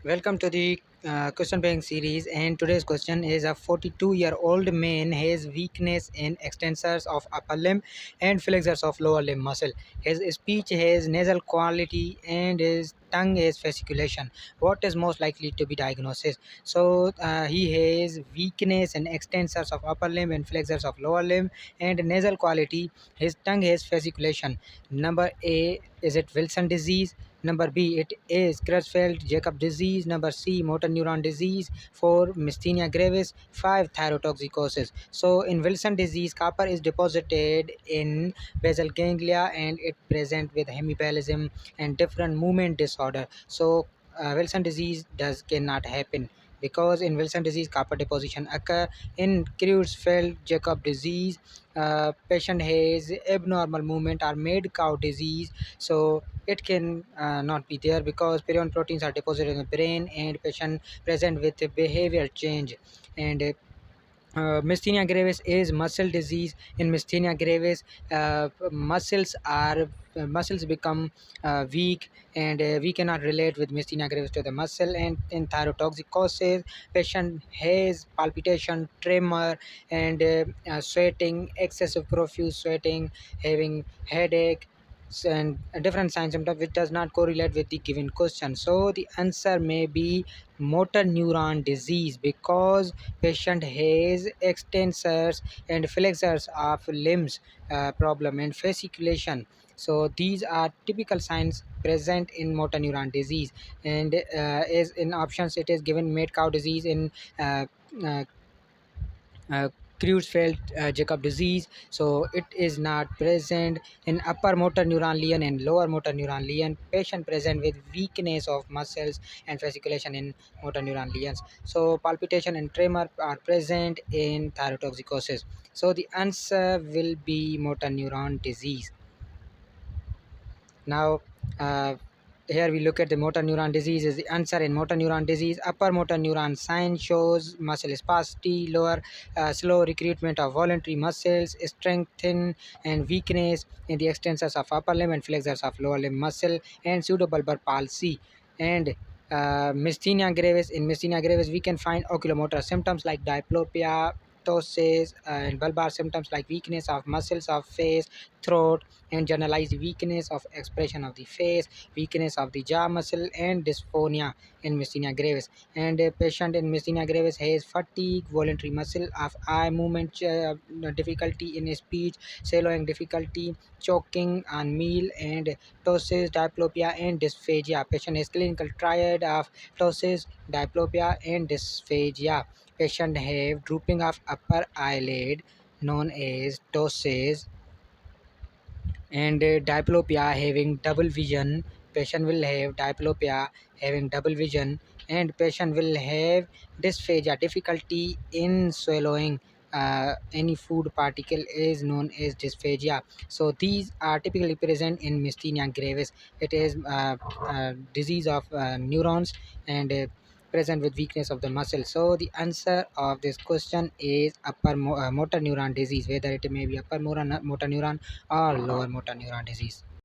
Welcome to the question bank series, and today's question is: a 42-year-old man has weakness in extensors of upper limb and flexors of lower limb muscle. His speech has nasal quality and his tongue has fasciculation. What is most likely to be diagnosis? So he has weakness in extensors of upper limb and flexors of lower limb and nasal quality. His tongue has fasciculation. Number A, is it Wilson disease? Number B, it is Creutzfeldt-Jakob disease. Number C, motor neuron disease. 4, myasthenia gravis. 5, thyrotoxicosis. So in Wilson disease, copper is deposited in basal ganglia and it present with hemiplegism and different movement disorder. So Wilson disease cannot happen because in Wilson disease copper deposition occur. In Creutzfeldt-Jakob disease, patient has abnormal movement or mad cow disease. So it can not be there because prion proteins are deposited in the brain and patient present with a behavior change. And myasthenia gravis is muscle disease. In myasthenia gravis, muscles become weak, and we cannot relate with myasthenia gravis to the muscle. And in thyrotoxicosis, patient has palpitation, tremor, and sweating, excessive profuse sweating, having headache, and different signs symptoms which does not correlate with the given question. So the answer may be motor neuron disease because patient has extensors and flexors of limbs problem and fasciculation. So these are typical signs present in motor neuron disease. And is in options it is given mad cow disease, in uh, uh, uh, Creutzfeldt-Jakob disease. So it is not present in upper motor neuron lesion and lower motor neuron lesion. Patient present with weakness of muscles and fasciculation in motor neuron lesions. So palpitation and tremor are present in thyrotoxicosis. So the answer will be motor neuron disease. Now, uh, here we look at the motor neuron disease. Is the answer in motor neuron disease. Upper motor neuron sign shows muscle spasticity, lower slow recruitment of voluntary muscles, strengthen and weakness in the extensors of upper limb and flexors of lower limb muscle, and pseudobulbar palsy. And myasthenia gravis. In myasthenia gravis, we can find oculomotor symptoms like diplopia, ptosis, and bulbar symptoms like weakness of muscles of face, throat, and generalized weakness of expression of the face, weakness of the jaw muscle, and dysphonia in myasthenia gravis. And a patient in myasthenia gravis has fatigue, voluntary muscle of eye movement, difficulty in speech, swallowing difficulty, choking on meal, and ptosis, diplopia, and dysphagia. Patient has clinical triad of ptosis, diplopia, and dysphagia. Patient have drooping of upper eyelid known as ptosis, and diplopia having double vision. Patient will have diplopia having double vision, and patient will have dysphagia, difficulty in swallowing any food particle is known as dysphagia. So these are typically present in myasthenia gravis. It is disease of neurons, and present with weakness of the muscle. So the answer of this question is motor neuron disease, whether it may be upper motor neuron or lower motor neuron disease.